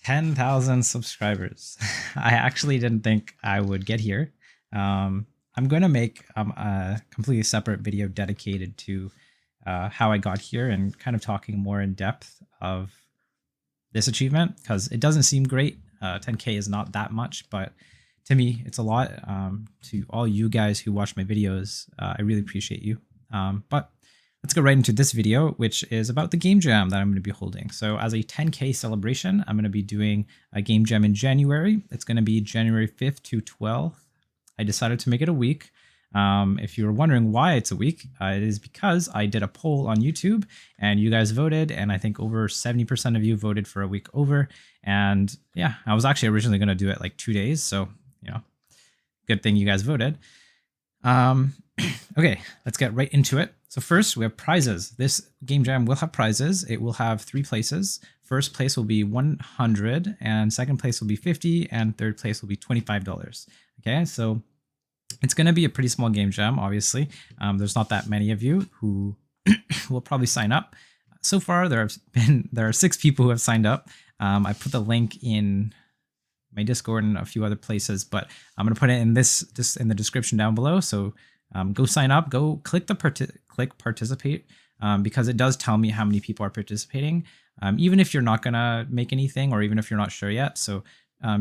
10,000 subscribers. I actually didn't think I would get here. I'm going to make a completely separate video dedicated to how I got here and kind of talking more in depth of this achievement because it doesn't seem great. 10K is not that much, but to me, it's a lot. To all you guys who watch my videos, I really appreciate you. But let's go right into this video, which is about the game jam that I'm going to be holding. So as a 10K celebration, I'm going to be doing a game jam in January. It's going to be January 5th to 12th. I decided to make it a week. If you're wondering why it's a week, it is because I did a poll on YouTube and you guys voted, and I think over 70% of you voted for a week over. And yeah, I was actually originally going to do it like 2 days. So, good thing you guys voted. Okay, let's get right into it. So first we have prizes. This game jam will have prizes. It will have 3 places. First place will be 100 and second place will be 50 and third place will be $25. Okay, so it's going to be a pretty small game jam, obviously. There's not that many of you who will probably sign up. So far, there are 6 people who have signed up. I put the link in my Discord and a few other places, but I'm going to put it in just in the description down below. So go sign up, go click click participate, because it does tell me how many people are participating, even if you're not going to make anything or even if you're not sure yet. So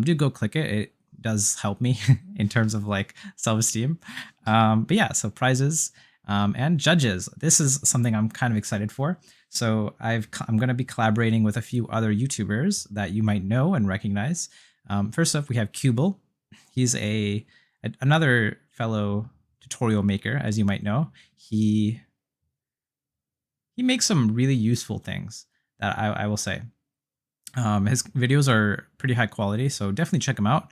do go click it. It does help me in terms of like self-esteem. But yeah, so prizes and judges. This is something I'm kind of excited for. So I'm going to be collaborating with a few other YouTubers that you might know and recognize. First up, we have Queble. He's another fellow tutorial maker, as you might know. He makes some really useful things that I will say. His videos are pretty high quality, so definitely check him out.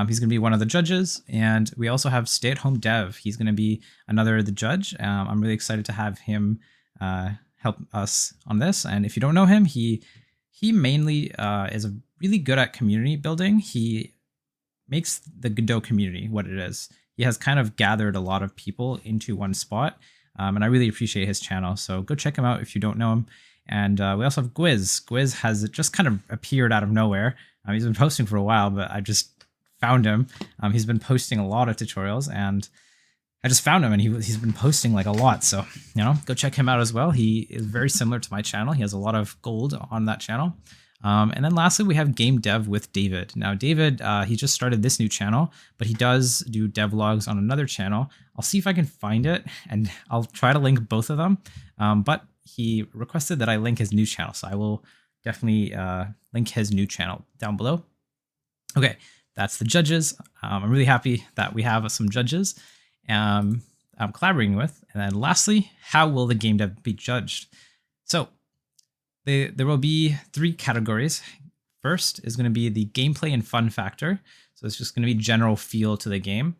He's going to be one of the judges, and we also have StayAtHomeDev. He's going to be the judge. I'm really excited to have him help us on this. And if you don't know him, he mainly is really good at community building. He makes the Godot community what it is. He has kind of gathered a lot of people into one spot, and I really appreciate his channel. So go check him out if you don't know him. And we also have Gwizz. Gwizz has just kind of appeared out of nowhere. He's been posting for a while, but I just found him. He's been posting a lot of tutorials, and I just found him, and he's been posting like a lot. So, go check him out as well. He is very similar to my channel. He has a lot of gold on that channel. And then lastly, we have GameDev with David. Now, David, he just started this new channel, but he does do devlogs on another channel. I'll see if I can find it, and I'll try to link both of them. But he requested that I link his new channel, so I will definitely link his new channel down below. Okay, that's the judges. I'm really happy that we have some judges I'm collaborating with. And then lastly, how will the game dev be judged? So there will be 3 categories. First is going to be the gameplay and fun factor. So it's just going to be general feel to the game.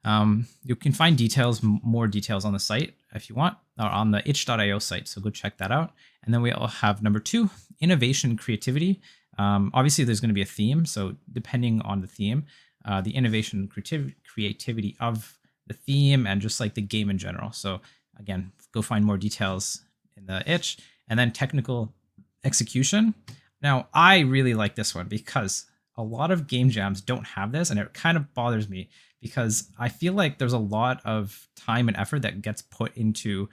You can find more details on the site if you want, or on the itch.io site. So go check that out. And then we all have number 2, innovation and creativity. Obviously, there's going to be a theme. So depending on the theme, the innovation and creativity of the theme and just like the game in general. So again, go find more details in the itch. And then technical execution. Now, I really like this one because a lot of game jams don't have this, and it kind of bothers me because I feel like there's a lot of time and effort that gets put into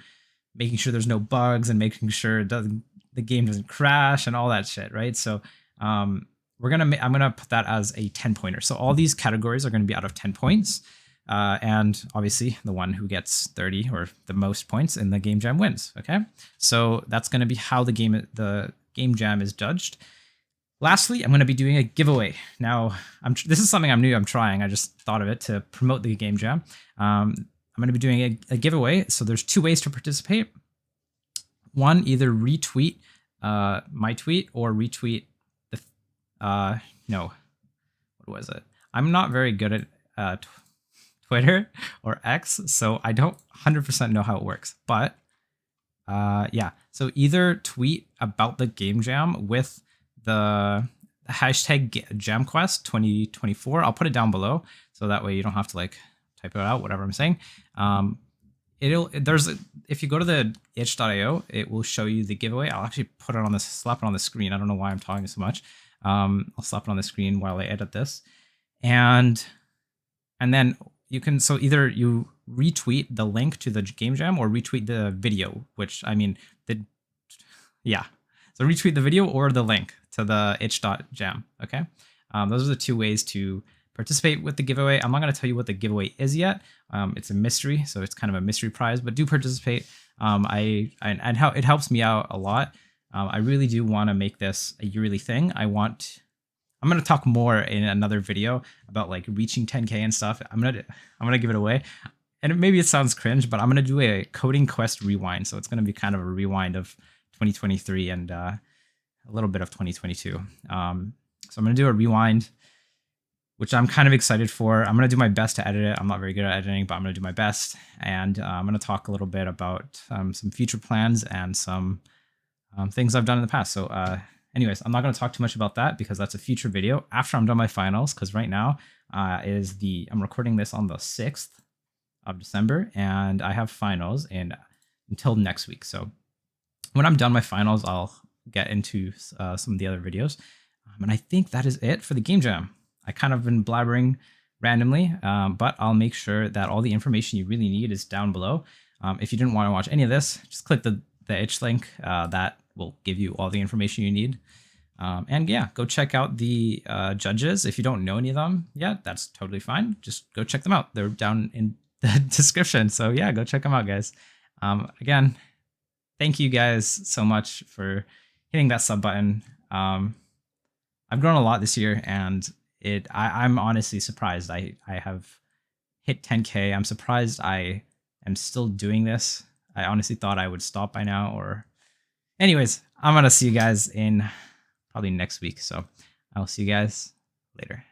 making sure there's no bugs and making sure the game doesn't crash and all that shit, right? So I'm gonna put that as a 10-pointer. So all these categories are going to be out of 10 points. And obviously the one who gets 30 or the most points in the game jam wins. Okay, so that's going to be how the game jam is judged. Lastly, I'm going to be doing a giveaway. Now, this is something I'm new. I'm trying. I just thought of it to promote the game jam. I'm going to be doing a giveaway. So there's 2 ways to participate. One, either retweet my tweet or retweet the no, what was it? I'm not very good at Twitter or X, so I don't 100% know how it works. But yeah, so either tweet about the game jam with the hashtag JamQuest2024. I'll put it down below, so that way you don't have to like type it out, whatever I'm saying. If you go to the itch.io, it will show you the giveaway. I'll actually slap it on the screen. I don't know why I'm talking so much. I'll slap it on the screen while I edit this. And then you can, so either you retweet the link to the game jam or retweet the video, which I mean, yeah. So retweet the video or the link to the itch.jam, okay? Those are the two ways to participate with the giveaway. I'm not going to tell you what the giveaway is yet. It's a mystery, so it's kind of a mystery prize, but do participate. It helps me out a lot. I really do want to make this a yearly thing. I'm going to talk more in another video about like reaching 10K and stuff. I'm going to give it away. And maybe it sounds cringe, but I'm going to do a coding quest rewind. So it's going to be kind of a rewind of 2023 and a little bit of 2022. So I'm going to do a rewind, which I'm kind of excited for. I'm going to do my best to edit it. I'm not very good at editing, but I'm going to do my best. And I'm going to talk a little bit about some future plans and some things I've done in the past. So anyways, I'm not going to talk too much about that because that's a future video after I'm done my finals. Because right now I'm recording this on the 6th of December, and I have finals until next week. So when I'm done my finals, I'll get into some of the other videos. And I think that is it for the game jam. I kind of been blabbering randomly, but I'll make sure that all the information you really need is down below. If you didn't want to watch any of this, just click the itch link. That will give you all the information you need. And yeah, go check out the judges. If you don't know any of them yet, that's totally fine. Just go check them out. They're down in the description. So yeah, go check them out, guys. Again, thank you guys so much for hitting that sub button. I've grown a lot this year, and I'm honestly surprised I have hit 10K. I'm surprised I am still doing this. I honestly thought I would stop by now, or anyways, I'm going to see you guys in probably next week. So I'll see you guys later.